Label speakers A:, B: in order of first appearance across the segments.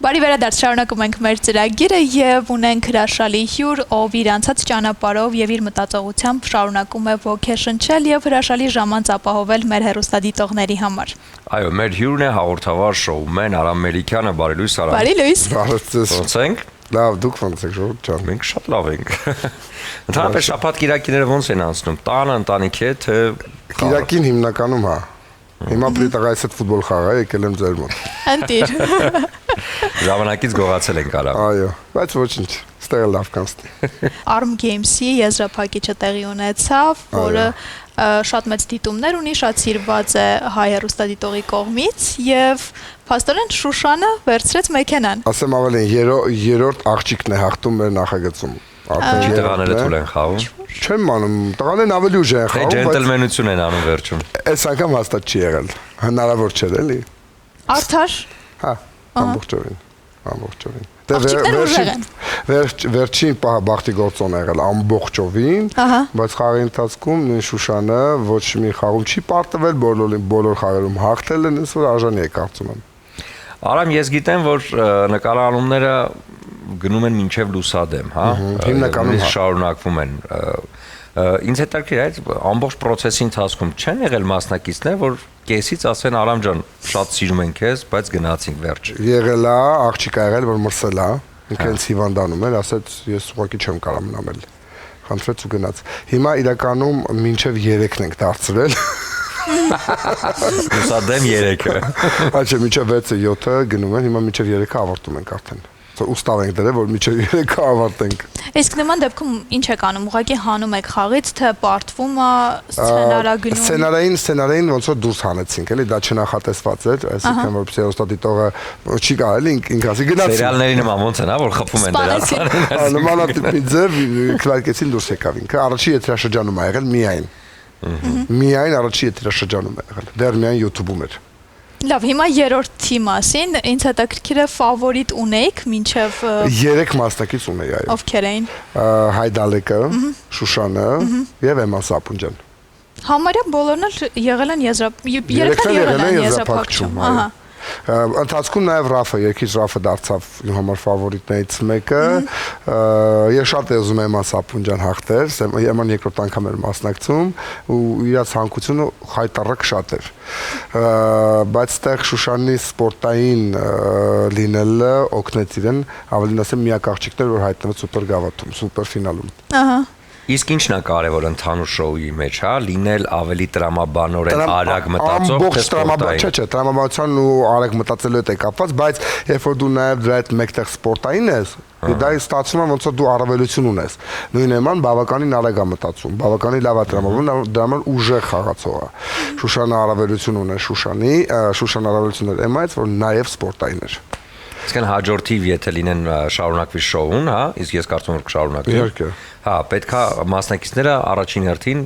A: Բարի վերադարձ, շարունակում ենք մեր ծրագիրը եւ ունենք հրաշալի հյուր, ով իր անցած ճանապարհով եւ իր մտածողությամբ շարունակում է ոգեշնչել եւ հրաշալի ժամանց ապահովել մեր հեռուստադիտողների համար։
B: Այո, մեր հյուրն է հաղորդավար շոումեն Արամ Մելիքյանը, բարի լույս Արամ։
A: Բարի լույս։
B: Ոնց ենք։
C: Լավ, դուք ոնց եք, ժողովուրդ ջան։
B: Մենք շատ լավ ենք։ Ընդհանրապես շաբաթ-կիրակիները ոնց են անցնում։ Տանը, ընտանիքի հետ, թե
C: Կիրակին հիմնականում հա։ Հիմա պրիտաղայից հետ ֆուտբոլ խաղա եկել եմ ձեր մոտ։
A: Ընտիր։
B: ժամանակից գողացել ենք Արամ։
C: Այո, բայց ոչինչ, ստեղ լավ կանցնի։
A: Arm Games-ի եզրափակիչը տեղի ունեցավ, որը շատ մեծ դիտումներ ունի, շատ սիրված է հայ հեռուստադիտողի կողմից եւ փաստորեն Շուշանը վերցրեց մեքենան։
C: Ասեմ ավելին, երրորդ աղջիկն է հաղթում մեր նախագծում։
B: Չի տղաները թույլ են խաղում։
C: Չեմ անում, տղաներն ավելի ուժ են
B: Թե
C: խաղում,
B: ջենտլմենություն են անում վերջում։
C: այս անգամ հաստատ չի եղել։ Հնարավոր չէր էլի։
A: Արդար։
C: Հա, ամբողջովին։
A: Աղջիկները ուժեղ են։
C: Վերջին պահը բախտի գործոն է եղել ամբողջովին, բայց խաղի ընթացքում նույն Շուշանը ոչ մի խաղում չի պարտվել, բոլոր խաղերում հաղթել են, ինձ որ արժանի է կարծում եմ։
B: Արամ, ես գիտեմ, որ նկարահանումները գնում են մինչև լուսադեմ, հա։
C: Հիմնականում
B: շարունակվում են։ Ինձ հետաքրքիր է, այդ ամբողջ process-ի ընթացքում չեն եղել մասնակիցներ, որ կեսից ասեն Արամ ջան, շատ սիրում ենք քեզ, բայց գնացինք վերջ։
C: Եղել է, աղջիկ ա եղել, որ մրսել է, ինքը ինձ հիվանդանում էր, ասաց ես ուղղակի չեմ կարող մնալ։ Խնդրեց ու գնաց։ Հիմա իրականում մինչև 3-ն ենք դարձրել։
B: Լուսադեմ 3-ը։
C: Այո, մինչև 6-ը 7-ը գնում են, հիմա մինչև 3-ը ավարտում ենք արդեն։ Ուստավ ենք դրել, որ մինչև 3-ը ավարտենք։
A: Իսկ նման դեպքում ինչ եք անում, ուղղակի հանում եք խաղից, թե պարտվում է սցենարագնում։
C: Սցենարային ոնց որ դուրս հանեցինք, էլի դա չնախատեսված էր, այսինքն որպես հեռուստադիտողը չի կարելի ինքը ասի գնացի։
B: Սերիալների նման ոնց են, հա, որ խփում են դրանց։
C: Նմանատիպի ձև քվարկեցին դուրս եկավ ինքը, առաջի եթերաշրջանում ա եղել միայն։ Միայն առաջի եթերաշրջանում ա եղել։ Դեռ միայն YouTube-ում էր։
A: Լավ, հիմա երրորդի մասին, ինձ հետաքրքիր է ֆավորիտ ունեիք մինչև
C: 3 մասնակից ունեի, այո։
A: Ովքեր էին։
C: Հայդալեկը, Շուշանը եւ Էման Սապունջան։
A: Համարյա բոլորն էլ եղել են եզրափակչում, ահա։
C: Ընթացքում նաև Ռաֆը, երկից Ռաֆը դարձավ իմ համար ֆավորիտներից մեկը։ Ես շատ եմ ուզում Էման Սապունջան հաղթեր, Էման երկրորդ անգամ էր մասնակցում ու իր ցանկությունը հայտարարակ շատ էր։ Բայց այդտեղ Շուշանի սպորտային լինելը օգնեց իրեն, ավելին ասեմ միակ աղջիկներ, որ հայտնվեց սուպեր գավաթում, սուպեր ֆինալում։
A: Ահա։
B: Իսկ ինչն է կարևոր ընդհանուր շոուի մեջ, հա, լինել ավելի տրամաբանորեն արագ մտածող, թե սպորտային։
C: Չէ, տրամաբանության ու արագ մտածելու հետ է կապված, բայց երբ որ դու նաև դրա հետ մեկտեղ սպորտային ես, դա ստացվում է ոնց որ դու առավելություն ունես։ Նույն Էման բավականին արագ է մտածում, բավականին լավ է տրամաբանում, դրա համար ուժեղ խաղացող է։ Շուշանը առավելություն ուներ Շուշան առավելություն էր Էմայից, որ նաև սպորտային էր։
B: Իսկ հաջորդիվ եթե լինեն շարունակվի շոուն, հա, իսկ ես կարծում եմ որ կշարունակվի։
C: Իհարկե։
B: Հա, պետքա մասնակիցները առաջին հերթին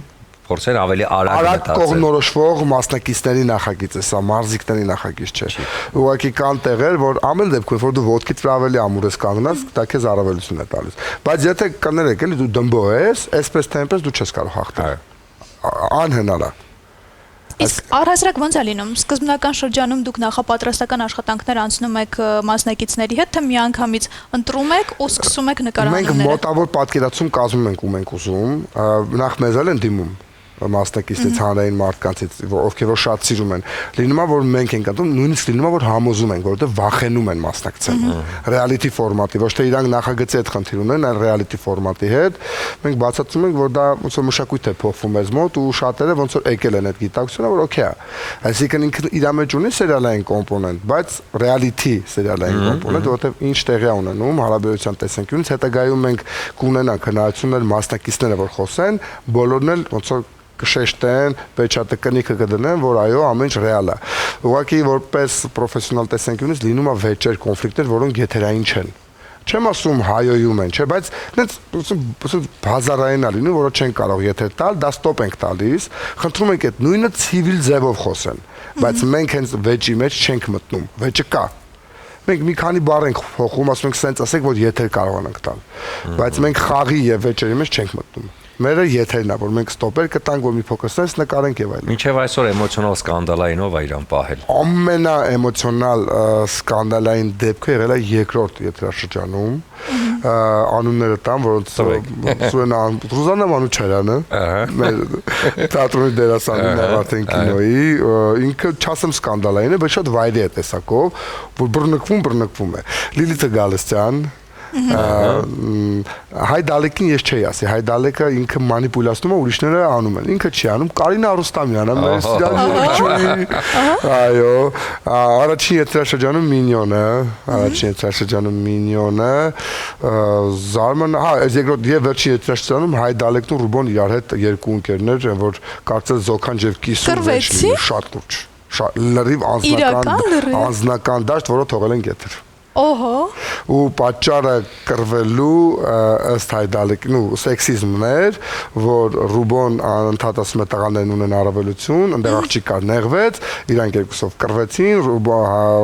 B: փորձեն ավելի արագ մտածել։
C: Արագ կողմնորոշվող մասնակիցների նախագիծ է, սա մարզիկների նախագիծ չէ։ Ուղղակի կան տեղեր, որ ամեն դեպքում որ դու ոտքից ավելի ամուր ես կանգնած, դա քեզ առավելություն է տալիս։ Բայց եթե կներեք, էլի դու դմբո ես, այսպես թե այնպես դու չես կարող հաղթել։ Անհնար է։
A: Իսկ առհասարակ ոնց է լինում, սկզբնական շրջանում դուք նախապատրաստական աշխատանքներ անցնում եք մասնակիցների հետ, թե միանգամից ընտրում եք ու սկսում եք նկարահանումները։
C: Մենք մոտավոր պատկերացում կազմում ենք ու մենք ուզում, նախ մեզ էլ են դիմում մասնակիցներից հանրային մարդկանցից, ովքեր որ շատ սիրում են։ Լինում է որ մենք ենք անդում, նույնիսկ լինում է որ համոզում ենք, որովհետև վախենում են մասնակցել։ Ռեալիթի ֆորմատի, ոչ թե իրանք նախագծի հետ խնդիր ունեն, այլ ռեալիթի ֆորմատի հետ։ Մենք բացատրում ենք, որ դա ոնց որ մշակույթ է փոխվում մեզ մոտ ու շատերը ոնց որ եկել են այդ գիտակցությունը, որ օքեյ է։ Այսինքն ինքը իր մեջ ունի սերիալային կոմպոնենտ, բայց ռեալիթի սերիալային կոմպոնենտ, որովհետև ինչ տեղի է ունենում հարաբերության տեսանկյունից, հետագայում մենք կունենանք հնարավորություններ մասնակիցները որ խոսեն, բոլորն էլ ոնց որ կշեշտեն, պեչատը կնիքը կդնեն, որ այո, ամեն ինչ ռեալ է։ Ուղղակի որպես պրոֆեսիոնալ տեսանկյունից լինում է վեճեր, կոնֆլիկտներ, որոնք եթերային չեն։ Չեմ ասում հայոյում են, չէ, բայց բազարային է լինում, որը չեն կարող եթեր տալ, դա ստոպ ենք տալիս, խնդրում ենք այդ նույնը ցիվիլ ձևով խոսեն, բայց մենք հենց վեճի մեջ չենք մտնում, վեճը կա։ Մենք մի քանի բառ ենք փոխում, ասում ենք սենց ասեք, որ եթեր կարողանանք տալ, բայց մենք խաղի եւ վեճերի մեջ չենք մտնում։ Մերը եթերն է, որ մենք ստոպեր կտանք, որ մի փոքր sense նկարենք եւ այլն։
B: Մինչև այսօր էմոցիոնալ սկանդալայինով է իրան պահել։
C: Ամենաէմոցիոնալ սկանդալային դեպքը եղել է երկրորդ եթերաշրջանում։ Անունները տան, որոնց Ռուզաննա Մանուչարյանը, մեր թատրոնի դերասանն է արդեն կինոյի, ինքը չասեմ սկանդալային է, բայց շատ վայրի է տեսակով, որ բռնկվում է։ Լիլիթը Գալստյան Հայ Դալեկին ես չէի ասի, Հայ Դալեկը ինքը մանիպուլացնում է, ուրիշները անում են, ինքը չի անում, Կարինա Արուստամյանը, մեր սիրելի երգչուհի, այո, առաջին եթերաշրջանում Մինյոնը, Զարման, այս երկրորդ եւ վերջին եթերաշրջանում Հայ Դալեկն ու Ռուբոն իրար հետ երկու ընկերներ են, որ կարծես Զոքան եւ կիսում են շատ լուրջ, լրիվ անձնական դաշտ, որը թողել են գետեր։
A: Օհո։
C: Ու պատճառը կռվելու ըստ Հայդալեկին ու սեքսիզմն էր, որ Ռուբոն ընդհանրապես ասում է տղաներն ունեն առավելություն, այնտեղ աղջիկ կար նեղվեց, իրանք երկուսով կռվեցին,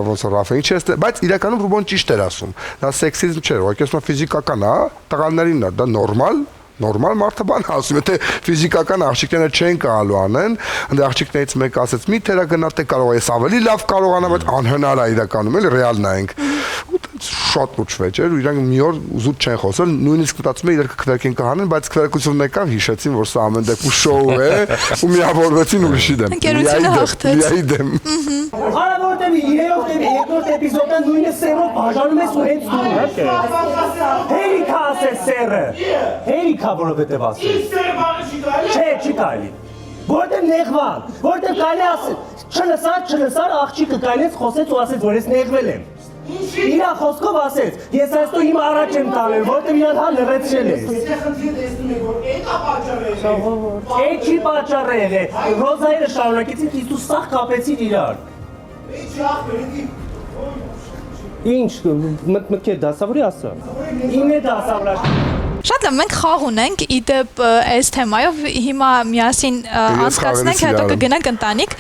C: ոնց որ Ռաֆային չէ, բայց իրականում Ռուբոն ճիշտ էր ասում։ Դա սեքսիզմ չէր, ուղղակի ասում ֆիզիկական է, տղաներին դա նորմալ մարդը բան ասում, եթե ֆիզիկական աղջիկները չեն կարողանալու անեն, ընդ աղջիկներից մեկը ասեց՝ «Մի թերագնահատե կարող ես ավելի լավ կարողանա, բայց անհնար է իրականում, էլի ռեալ նայենք»։ Ու շատ լուրջ վեճ էր, ու իրանք մի օր զուտ չեն խոսել, նույնիսկ մտածում էին իրար քվերքին կհանեն, բայց քվերակությունն եկավ, հիշեցին, որ սա ամեն դեպքում շոու է, ու միավորվեցին ուրիշի դեմ։
A: Ընկերությունը հաղթեց։
C: Միայի դեմ։
D: Հարավորդեմ 3-րդ երկրորդ էպիզոդը նույնը սերով բաժանում ես ու հենց դու։ Հերիքա ասես սերը։ Հերիքա որովհետև ասես։ Չէ, չի կարելի։ Որտեղ նեղվան, որտեղ կարելի ասել։ Չլսար աղջիկը կարելից խոսեց ու ասեց, որ ես նեղվել եմ։ Իրա խոսքով ասեց, ես այստեղ հիմա առաջ եմ տալել, որտեղ իրան հա լրացրել ես։ Էդ չի պատճառը եղել։ Ռոզայրը շարունակեցին, իսկ դու սաղ կապեցիր իրար։ Ինչ, մտքեր դասավորի ասա։ Իմ է դասավորաշ։
A: Շատ լավ, մենք խաղ ունենք, իդեպ այս թեմայով հիմա միասին անցկացնենք, հետո կգնանք ընտանիք։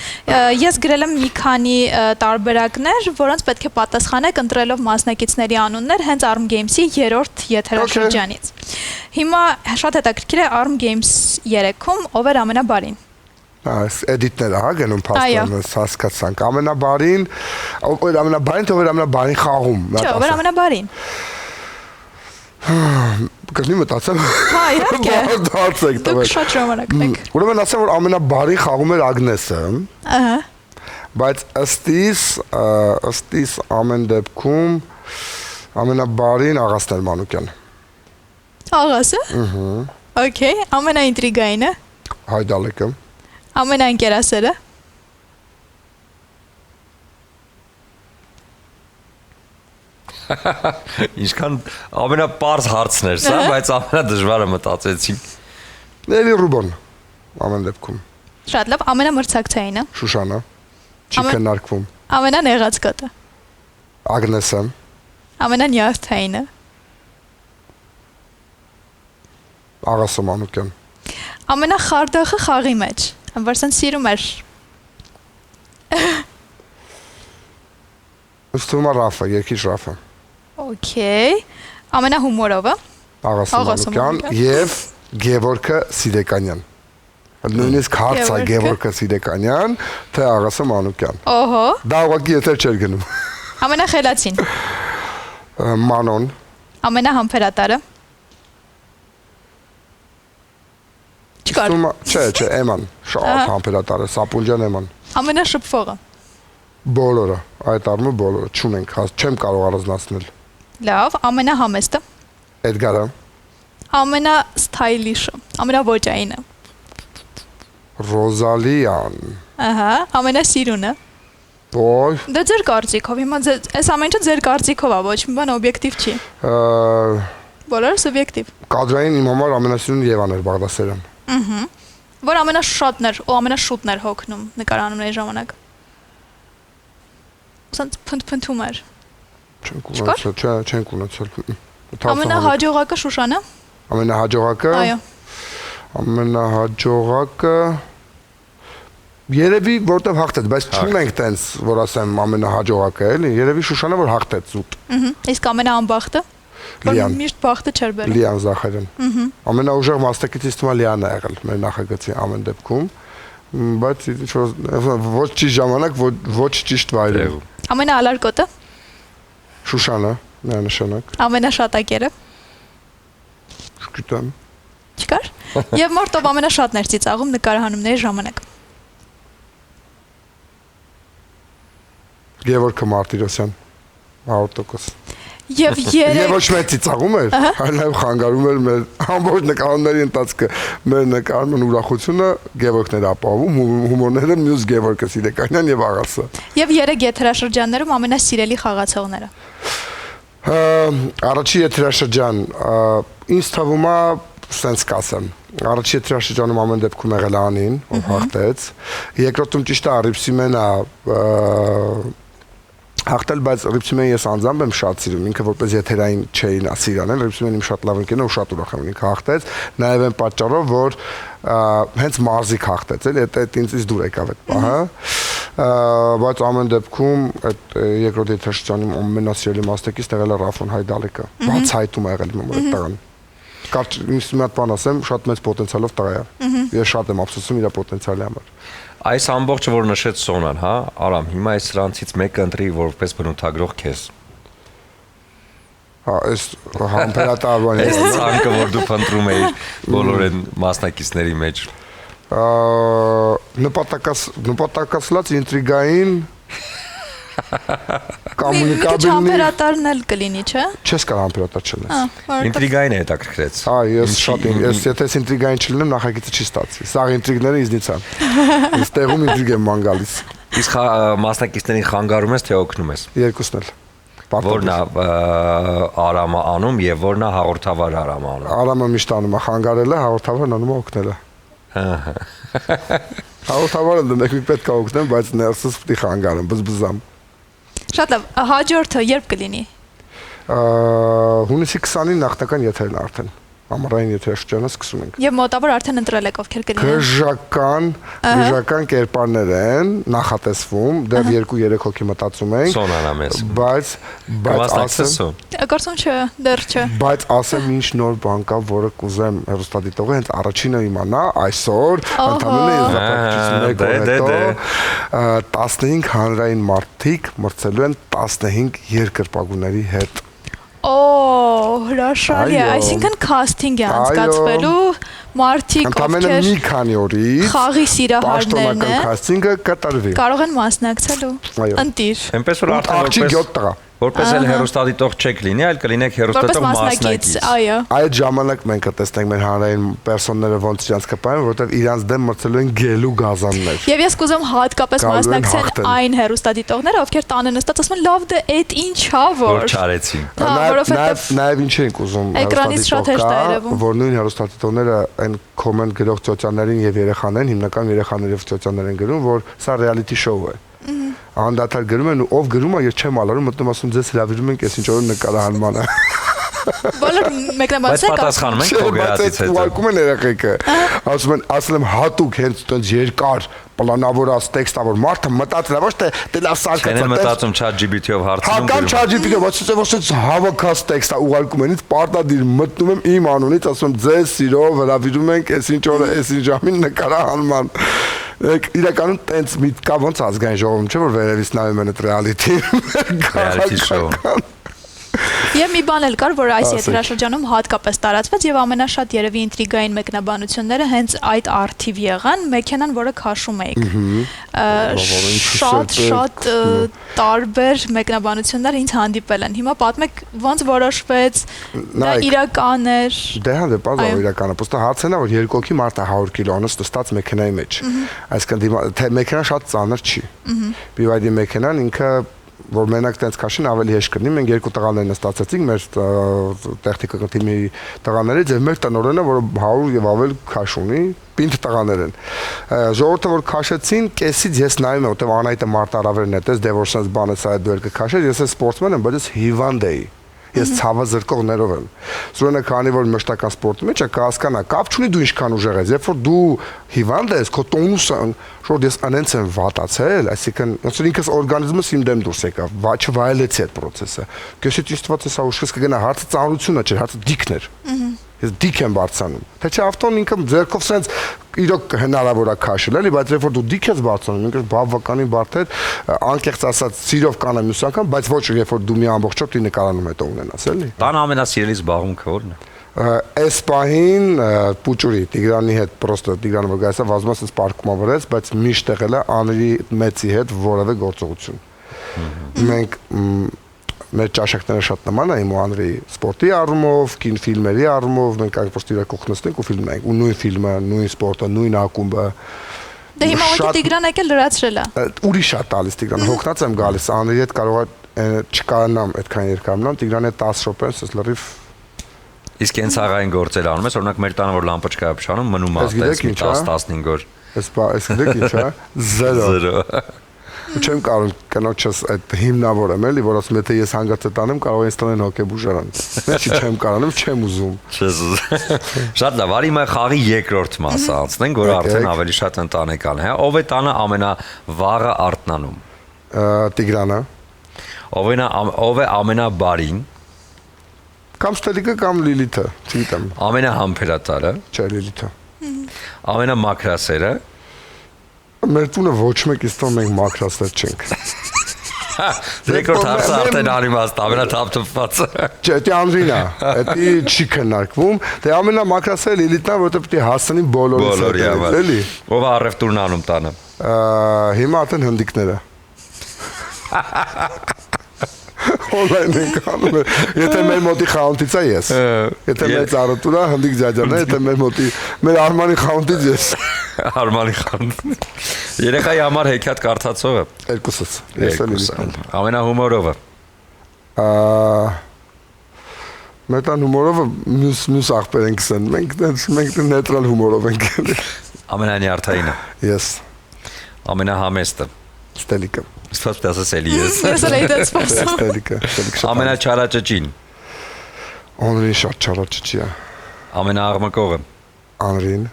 A: Ես գրել եմ մի քանի տարբերակներ, որոնց պետք է պատասխանեք ընտրելով մասնակիցների անուններ հենց Arm Games-ի 3-րդ եթերաշրջանից։ Հիմա շատ հետաքրքիր է Arm Games 3-ում ով էր ամենաբարին։
C: Այս էդիտները հա գնում փաստորեն հասկացանք ամենաբարին, ով էր ամենաբարին, ով էր ամենաբարին խաղում։
A: Չէ, ով էր ամենաբարին։
C: Կգնի մտածեմ։
A: Հա, իհարկե։
C: Դարձեք տվել։
A: Դուք շատ ժամանակ ունեք։
C: Ուրեմն ասեմ, որ ամենաբարին խաղում էր Ագնեսը։
A: Ահա։
C: Բայց ըստիս ամեն դեպքում ամենաբարին Աղասն էր Մանուկյան։
A: Աղասը։ Okay, ամենաինտրիգայինը։
C: Հայդալեկը։
A: Ամենաընկերասերը։
B: Ինչքան ամենապարզ հարցներ սա, բայց ամենադժվարը մտածեցի։
C: Էլի Ռուբոն ամեն դեպքում։
A: Շատ լավ, ամենամրցակցայինը։
C: Շուշանը։ Չի քննարկվում։
A: Ամենանեղած կատը։
C: Ագնեսը։
A: Ամենանյարդայինը։
C: Աղասը Մանուկյան։
A: Ամենախարդախը խաղի մեջ, որսան սիրում էր։
C: Ըստում է Ռաֆը, երկիչ Ռաֆը։
A: Okay, ամենահումորովը։
C: Աղասը Մանուկյան եւ Գևորգը Սիրեկանյան։ Նույնիսկ հարց է Գևորգը Սիրեկանյան, թե Աղասը Մանուկյան։
A: Օհո։
C: Դա ուղղակի եթեր չէր գնում։
A: Ամենախելացին։
C: Մանոն։
A: Ամենահամբերատարը։ Չկար։
C: Չէ, Էման, շատ համբերատար է, Սապունջան Էման։
A: Ամենաշփվողը։
C: Բոլորը, այդ առումով բոլորը, չունենք, չեմ կարող առանձնացնել։
A: Լավ, ամենահամեստը։
C: Էդգարը։
A: Ամենասթայլիշը, ամենավոճայինը։
C: Ռոզալիան։
A: Ահա, ամենասիրունը։
C: Ոյ։
A: Դա ձեր կարծիքով, հիմա այս ամեն ինչը ձեր կարծիքով է, ոչ մի բան օբյեկտիվ չի։ Բոլորը սուբյեկտիվ։
C: Կադրային իմ համար ամենասիրուն Եվան էր Բաղդասարյան։
A: Որ ամենաշատն էր ու ամենաշուտն էր հոգնում նկարանումների ժամանակ։ Ուսանց փնթփնթում էր։
C: Չենք ունեցել։
A: Ամենահաջողակը Շուշանը։
C: Ամենահաջողակը։
A: Այո։
C: Ամենահաջողակը երևի որտեվ հաղթեց, բայց չունենք տենց, որ ասեմ ամենահաջողակը էլի, երևի Շուշանը որ հաղթեց զուտ։
A: Իսկ ամենաանբախտը։
C: Լիան։
A: Միշտ բախտը չէր բերում։
C: Լիան Զախարյան։ Ամենաուժեղ մասնակիցից թվում է Լիանն է եղել մեր նախագծի ամեն դեպքում, բայց ոչ ճիշտ ժամանակ, ոչ ճիշտ վայրում։
A: Ամենաալարկոտը,
C: Շուշանը, միանշանակ։
A: ամենաշատակերը,
C: Չգիտեմ։
A: չկար։ Եվ մարդով ամենաշատն էր ծիծաղում նկարահանումների ժամանակ։
C: Գևորգ Մարտիրոսյան 100%։
A: Եւ
C: Եվ ոչ մեծ ծիծաղում էր, այլ նաև խանգարում էր մեր ամբողջ նկարների ընթացքը, մեր նկարման ուրախությունը Գևորգն էր ապահովում, հումորները մյուս Գևորգը Սիրեկանյան եւ աղասը։
A: Եվ 3 եթերաշրջաններում ամենասիրելի խաղացողները։
C: Առաջի եթերաշրջան ինձ թվում է սենց կասեմ։ Առաջի եթերաշրջանում ամեն դեպքում եղել է Անին, ով հաղթեց։ Երկրորդում ճիշտ է Ռիփսիմենը հաղթել, բայց Ռիփսիմենը ես անձամբ եմ շատ սիրում, ինքը որպես եթերային չէին սիրանել, Ռիփսիմենը իմ շատ լավ ընկերն է ու շատ ուրախ եմ, ինքը հաղթեց, նաև այն պատճառով, որ հենց մարզիկ հաղթեց, էլի, դա ինձ դուր եկավ այդ պահը, բայց ամեն դեպքում այդ երկրորդ եթերաշրջանում ամենասիրելի մասնակիցն եղել է Ռաֆոն Հայդալեկը, բացահայտում է եղել իմ այդ տղան։ Կարճ մի հատ բան ասեմ, շատ մեծ պոտենցիալով տղա է։ Ես շատ եմ ափսոսում իր պոտենցիալի համար։
B: Այս ամբողջը որ նշեց Սոնան, հա, Արամ, հիմա այս սրանցից մեկը ընտրի որպես բնութագրող քեզ։
C: Հա, այս համբերատարվան
B: Այս ցանկը որ դու փնտրում էիր բոլոր այն մասնակիցների մեջ։
C: Նպատակասլաց ինտրիգային
A: Մի
C: կոմունիկաբիլնի
A: համբերատարն էլ կլինի, չէ։
C: չես կարող համբերատար չլինես։
B: Ինտրիգային է հետաքրքրեց։
C: Հա, ես շատ ես եթե ինտրիգային չլինեմ, նախագիծը չի ստացվի։ Սա ինտրիգները ինձնից են։ Ես տեղում ինտրիգ եմ ման գալիս։
B: Իսկ մասնակիցներին խանգարում ես թե օգնում ես։
C: Երկուսն էլ։
B: Որն է Արամը անում եւ որն է հաղորդավար Արամը անում։
C: Արամը միշտ անում է խանգարելը, հաղորդավարն անում է օգնելը։ Հաղորդավարը դեմեք մի պետք է օգնեմ, բայց ներսս պիտի խանգարեմ, բզբզամ։
A: Շատ լավ, հաջորդը երբ կլինի։
C: Հունիսի 20-ին նախնական եթերն արդեն ամառային եթերաշրջանը սկսում ենք։
A: Եվ մոտավոր արդեն ընտրել եք ովքեր կլինեն։
C: Գժական կերպարներ են նախատեսվում, դեռ 2-3 հոգի մտածում ենք։
B: Սոնանա մեզ։
C: Բայց
B: ասեմ,
A: Կարծում չէ, դեռ չէ։
C: բայց ասեմ ինչ նոր բան կա, որը կուզեմ հեռուստադիտողը հենց առաջինը իմանա այսօր, ընդհանրապես եզրափակիչից մեկ օր հետո 15 հանրային մարդիկ մրցելու են 15 երկրպագուների հետ։
A: Հրաշալի է, այսինքն քասթինգ է անցկացվելու, մարդիկ
C: Ընդամենը մի քանի օրից
A: խաղի սիրահարներն
C: պաշտոնական քասթինգը կատարվի։
A: կարող են մասնակցելու։ Ընտիր։
B: Այնպես որ
C: Աղջիկ 7 տղա։
B: որպես էլ հերոստատիտող չեք լինի, այլ կլինեք հերոստատիտող մասնակից։
A: Այո։
C: Այդ ժամանակ մենք կտեսնենք մեր հանրային պերսոնները ոնց իրանց կպայեն, որովհետև իրանց դեմ մրցելու են գելու գազաններ։
A: Եվ ես կուզեմ հատկապես
C: Գալու են
A: մասնակցեն
C: հաղթել։
A: այն հերոստատիտողները, ովքեր տանը նստած ասում են լավ դե այդ ինչա
B: Որ
A: որ։
B: չարեցին։
C: Նաև ինչ ենք ուզում
A: Էկրանից շատ հեշտ է երևում։
C: որ նույն հերոստատիտողները այն կոմենտ գրող ծոցյաններին եւ երեխաներին, հիմնական երեխաներ եւ ծոցյաններ են գրում, որ սա ռեալիթի շոու է։ Անդադար գրում են ու ով գրում է, ես չեմ ալարում, մտնում ասում ձեզ հրավիրում ենք, ես ինչ որ նկարահանման է։
A: Բոլոր
B: Բայց
A: մեկնաբանեցեք։
B: պատասխանում ենք քո գրածից հետո։
C: Ուղարկում են երեխեքը։ Ասում եմ հատուկ հենց այդպես երկար պլանավորած տեքստա, որ մարդը մտածել է, ոչ թե դե լավ սարքած
B: Չեն մտածում ChatGPT-ով հարցնում
C: Հական ChatGPT-ով, ասես հավաքած տեքստա ուղարկում են, ինձ պարտադիր մտնում եմ իմ անունից, ասում եմ ձեզ սիրով հրավիրում ենք, այս ինչ օրը, այս ինչ ժամին նկարահանման։ Իրականում տենց միտք կա ոնց ազգային ժողովում չէ որ վերևից նայում են այդ reality
B: show։
A: Եվ մի բան էլ կար, որ այս եթերաշրջանում հատկապես տարածվեց եւ ամենաշատ երևի ինտրիգային մեկնաբանությունները հենց այդ արթիվ եղան, մեքենան, որը քաշում էիք։ Շատ տարբեր մեկնաբանություններ ինձ հանդիպել են։ Հիմա պատմեք ոնց որոշվեց, դա իրական էր։
C: Դե հա դե բազա իրական է, պոստը հարցն է որ երկու հոգի մարդը 100 կիլոնոց նստած մեքենայի մեջ։ Այսինքն թե մեքենան շատ ծանր չի։ BYD մեքենան ինքը որ մենակ տենց քաշին ավելի հեշտ կլինի, մենք երկու տղաներ նստացեցինք մեր տեխնիկական թիմի տղաներից եւ մեր տնօրենը, որը 100 եւ ավել քաշ ունի, պինդ տղաներ են։ Ժողովուրդը որ քաշեցին, կեսից ես նայում եմ, որտեղ Անահիտը մարտարավերն է, տես դե որ sense բանը սա դու էլ կքաշես, ես էլ սպորտսմեն եմ, բայց ես հիվանդ էի։ Ես ցավը զրկողներով եմ։ Սուրենը քանի որ մշտական սպորտի մեջ է, կհասկանա, կապ չունի դու ինչքան ուժեղ ես, երբ որ դու հիվանդ ես, քո տոնուսը, որ ես անենց եմ վատացել, այսինքն ոնց որ ինքս օրգանիզմս իմ դեմ դուրս եկավ, չվայելեցի այդ process-ը։ Քեզ ինձ թվաց էս ուշքս կգնա, հարցը ծանրությունը չէ, հարցը դիքն էր։ Ես դիք եմ բարձանում։ Թե չէ ավտոն ինքը ձեռքով սենց իրոք հնարավոր է քաշել, էլի, բայց երբ որ դու դիք ես բարձանում, ինքը բավականին բարդ էր, անկեղծ ասած, սիրով կանեմ մյուս անգամ, բայց ոչ երբ որ դու մի ամբողջ օր նկարանում հետո ունենաս, էլի։
B: Տան ամենասիրելի զբաղմունքը ո՞րն է։
C: Այս պահին Պուճուրի Տիգրանի հետ պրոստը Տիգրանը որ գայսա վազմասից պարկումա վրեց, բայց միշտ եղել է Անրի մեծի հետ որևէ գործողություն։ Մենք մեր ճաշակները շատ նման է իմ ու Անրի սպորտի առումով, կինոֆիլմերի առումով, մենք այդպես իրակող նստենք ու ֆիլմ նայենք, ու նույն ֆիլմը, նույն սպորտը, նույն ակումբը։
A: Դե հիմա ուղղակի Տիգրան եկել լրացրել է։
C: Ուրիշ է տալիս Տիգրանը, հոգնած եմ գալիս, Անրի հետ կարող է չկայանամ այդքան երկար մնամ, Տիգրանի հետ 10 րոպե ես լրիվ
B: Իսկ հենց աղային գործեր անում ես, օրինակ մեր տանը որ լամպոչկա է փշանում, մնում է 10-15 օր։
C: Այս գիտեք ինչ է, 0։ Չեմ կարող կնոջս այդ հիմնավոր եմ էլի, որ ասում եթե ես հանգած տանեմ, կարող եմ ստանալ հոգեբուժարան։ Ես չեմ կարողանում, չեմ ուզում։
B: Չես ուզում։ Շատ լավ, արի մա խաղի երկրորդ մասը անցնենք, որ արդեն ավելի շատ ընտանեկան է։ Ով է տանը ամենավաղը արթնանում։
C: Տիգրանը։
B: Ով է ամենաբարին։
C: Կամ Ստելիկը կամ Լիլիթը, չգիտեմ։
B: Ամենահամբերատարը։
C: Չէ, Լիլիթը։
B: Ամենամաքրասերը։
C: Մեր տունը ոչ մեկից տոն մենք մաքրասեր չենք։
B: Երկրորդ հարցը արդեն անիմաստ, ամենաթափթփվածը։
C: Չէ, դա Անդրին է, դա չի քննարկվում։ Դե ամենամաքրասերը Լիլիթն է, որովհետև պիտի հասնի բոլորի հետ, էլի։
B: Ով է առևտուրն անում տանը։
C: Հիմա արդեն հնդիկները։ Online ենք անում, եթե մեր մոտի խաունտից է ես, եթե մեր ծառոտուրա հնդիկ ջաջանն է, եթե մեր մոտի, մեր Արմանի խաունտից ես։
B: Արմանի խաունտ։ Երեխայի համար հեքիաթ կարդացողը։
C: Երկուսս, ես էլ իմ։
B: Ամենահումորովը։
C: Մեր տան հումորովը մյուս աղբեր ենք սեն, մենք նեյտրալ հումորով ենք։
B: Ամենանյարդայինը։
C: Ես։
B: Ամենահամեստը։
C: Ստելիկը։
B: Սպասում դասես էլի ես։
A: Ես էլ այդ սպասում։
C: Ստելիկը։
B: Ամենաչարաճճին։
C: Անրին շատ չարաճճի է։
B: Ամենաաղմկողը։
C: Անրին։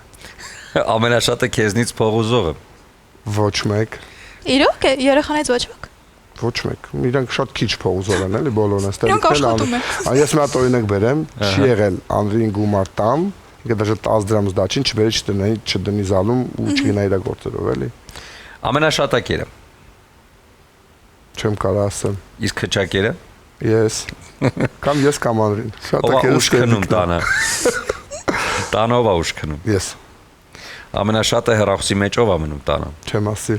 B: Ամենաշատը քեզնից փող ուզողը։
C: Ոչ մեկ։
A: Իրոք է, երեխաներից ոչ ոք։
C: Ոչ մեկ։ Իրանք շատ քիչ փող ուզող են, էլի բոլորն են
A: Իրանք աշխատում են։
C: Ես մի հատ օրինակ բերեմ, չի եղել Անրին գումար տամ, ինքը դաժե 10 դրամ զդաչին չբերի չդնի զալում ու չգնա իր գործերով, էլի։
B: Ամենաշատակերը։
C: Չեմ կարող ասեմ։
B: Իսկ քչակերը։
C: Ես։ Կամ ես կամ Անրին։
B: Ով է ուշ քնում տանը։ Տանը ով է ուշ քնում։
C: Ես։
B: Ամենաշատը հեռախոսի մեջ ով է մնում տանը։
C: Չեմ ասի։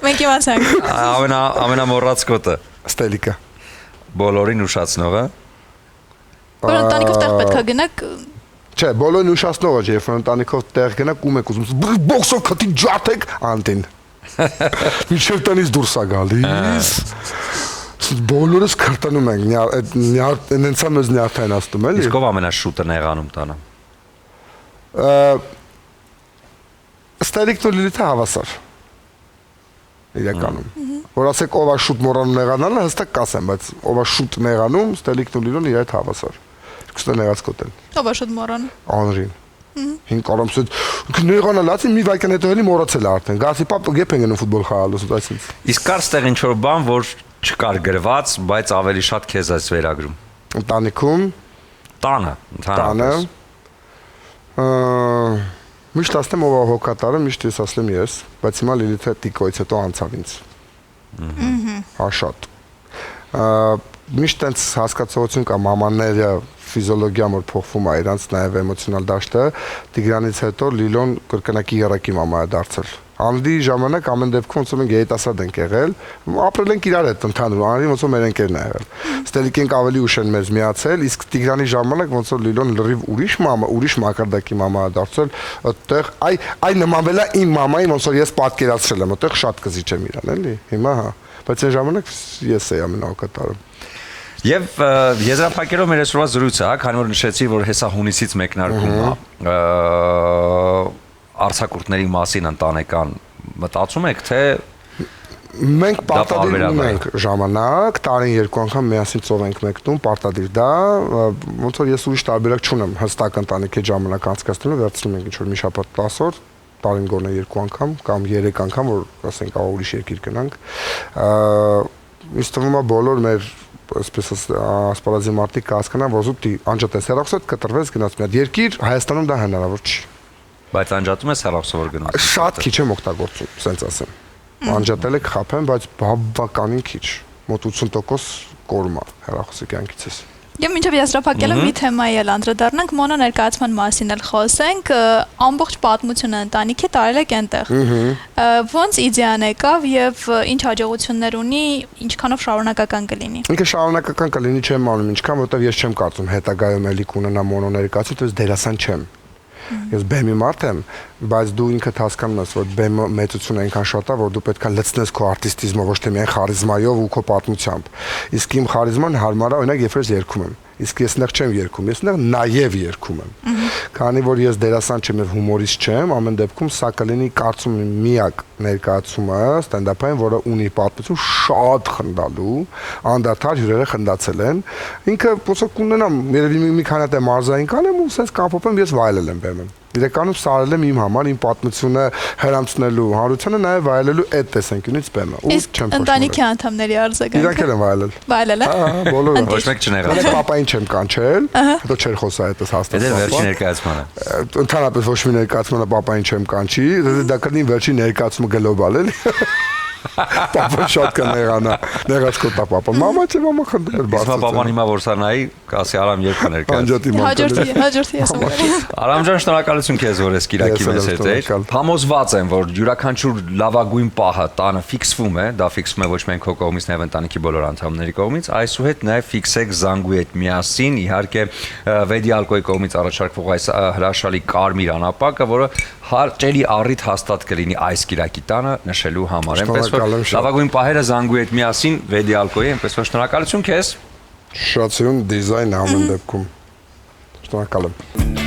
A: Մենք իմացանք։
B: Ամենամոռացկոտը։
C: Ստելիկը։
B: Բոլորին ուշացնողը։
A: Որ ընտանիքով տեղ պետք է գնաք։
C: Չէ, բոլորին ուշացնողը չէ, երբ որ ընտանիքով տեղ գնաք ու մեկ ուզում բոքսով քթի ջաթեք անտին։ Միշտ տնից դուրս է գալիս։ Բոլորս քրտանում ենք, այդ նենցա մեզ նյարդայնացնում էլի։
B: Իսկ ով ամենաշուտը նեղանում տանը։
C: Ստելիկն ու Լիլիթը հավասար։ Իրականում։ Որ ասեք ով է շուտ մոռանում նեղանալը, հստակ կասեմ, բայց ով է շուտ նեղանում, Ստելիկն ու Լիլոն իր հետ հավասար։ Կստե նեղացկոտ են։
A: Ով է շուտ մոռանում։
C: Անրին։ Հին կարամսոց նեղանալացի մի վայրկյան հետո էլի մոռացել է արդեն։ Գասի պապ գեփ են գնում ֆուտբոլ խաղալուց այսինքն։
B: Իսկ կար ստեղ ինչ որ բան, որ չկար գրված, բայց ավելի շատ քեզ այս վերագրում։
C: Ընտանիքում
B: Տանը,
C: տանը միշտ ասեմ ով է հոգատարը, միշտ ես ասեմ ես, բայց հիմա Լիլիթը տիկոից հետո անցավ ինձ։ Հա շատ։ Միշտ այնց հասկացողություն կա մամաները ֆիզիոլոգիան որ փոխվում է, իրանց նաև էմոցիոնալ դաշտը, Տիգրանից հետո Լիլոն կրկնակի երակի մամա է դարձել։ Անրի ժամանակ ամեն դեպքում ոնց որ մենք երիտասարդ ենք եղել, ապրել ենք իրար հետ ընդհանուր, Անրին ոնց որ մեր ընկերն է եղել։ Ստելիկենք ավելի ուշ են մեզ միացել, իսկ Տիգրանի ժամանակ ոնց որ Լիլոն լրիվ ուրիշ մամա, ուրիշ մակարդակի մամա է դարձել, այդտեղ այ նմանվել է իմ մամային, ոնց որ ես պատկերացրել եմ, այդտեղ շատ կզիչ եմ իրան, էլի։ Հիմա հա, բայց այն ժամանակ ես էի ամենահոգատարը։
B: Եվ եզրափակելով մեր այսօրվա զրույցը, քանի որ նշեցի, որ հեսա հունիսից մեկնարկում է, արձակուրդների մասին ընտանեկան մտածում եք, թե
C: Մենք պարտադիր ունենք ժամանակ, տարին 2 անգամ միասին ծով ենք մեկնում, պարտադիր դա, ոնց որ ես ուրիշ տարբերակ չունեմ, հստակ ընտանիքի ժամանակ անցկացնելու, վերցնում ենք ինչ-որ մի շաբաթ 10 օր, տարին գոնե 2 անգամ կամ 3 անգամ, որ ասենք ահա ուրիշ երկիր գնանք։ Ինձ թվում է բոլոր մեր այսպես ասպարազի մարդիկ կհասկանան, որ զուտ անջատես հեռախոսդ կտրվես գնաց մի հատ երկիր, Հայաստանում դա հնարավոր չի։
B: Բայց անջատում ես հեռախոսը որ գնաց։
C: Շատ քիչ եմ օգտագործում, ասենց ասեմ։ Անջատել եք խափեմ, բայց բավականին քիչ, մոտ 80% կորում է հեռախոսի կյանքիցս։
A: Եվ մինչև եզրափակելը մի թեմայի էլ անդրադառնանք, մոնո ներկայացման մասին էլ խոսենք, ամբողջ պատմությունը ընտանիքի տարել եք այնտեղ։ Ոնց իդեան եկավ եւ ինչ հաջողություններ ունի, ինչքանով շարունակական կլինի։
C: Ինքը շարունակական կլինի չեմ անում, ինչքան որտեվ ես չեմ կարծում հետագայում էլի կունենա մոնո ներկայացում, դες դերասան չեմ։ Ես բեմի մարդ եմ, բայց դու ինքդ հասկանում ես, որ բեմը մեծությունը այնքան շատ է, որ դու պետք է լցնես քո արտիստիզմով, ոչ թե միայն խարիզմայով ու քո պատմությամբ։ Իսկ իմ խարիզման հարմար է, օրինակ, երբ ես երգում եմ։ Իսկ ես նեղ չեմ երգում, ես նեղ նաև երգում եմ։ Քանի որ ես դերասան չեմ եւ հումորիստ չեմ, ամեն դեպքում սա կլինի կարծում եմ միակ ներկայացումը ստենդափային, որը ունի պատմություն շատ խնդալու, անդադար հյուրերը խնդացել են։ Ինքը ոնց որ կունենամ, երևի մի քանի հատ մարզային կանեմ ու sense կապոպեմ ես վայելել եմ բեմը։ Իրականում սարել եմ իմ համար, իմ պատմությունը հեռացնելու հանրությանը նաև վայելելու այդ տեսանկյունից բեմը։ Ու չեմ փոխել։
A: Ընտանիքի անդամների արձագանքը։
C: Իրանք էլ են վայելել։
A: Վայելել են։
C: Ահա, բոլորը։
B: Ոչ մեկ չնեղացել։
C: Հենց պապային չեմ կանչել, հետո չէր խոսա այդպես հաստատ։
B: Դա վերջին ներկայացմանը։
C: Ընդհանրապես ոչ մի ներկայացմանը պապային չեմ կանչի, դա կլինի վերջին ներկայացումը գլոբալ էլի։ Պապան շատ կներանա, նեղած կոտա պապան։ Մամա չէ, մամա խնդրել բարձր։
B: Իսկ պապան հիմա որ սա նայի, կասի Արամ երբ կներկայացնի։
A: Հաջորդի ես ում։
B: Արամ ջան, շնորհակալություն քեզ, որ ես Կիրակի մեզ հետ էիր։ Համոզված եմ, որ յուրաքանչյուր լավագույն պահը տանը ֆիքսվում է, դա ֆիքսվում է ոչ միայն քո կողմից, նաև ընտանիքի բոլոր անդամների կողմից, այսուհետ նաև ֆիքսեք Զանգուի հետ միասին, իհարկե Վեդիալկոյի կողմից առաջարկվող այս հրաշալի կարմիր անապակը, որը հաճելի առիթ հաստատ կլինի այս Կիրակի տանը նշելու համար։ Այնպես որ լավագույն պահերը Զանգուի հետ միասին Վեդիալկոյի, այնպես որ շնորհակալություն քեզ։
C: Շատ սիրուն դիզայն ամեն դեպքում։ Շնորհակալ եմ։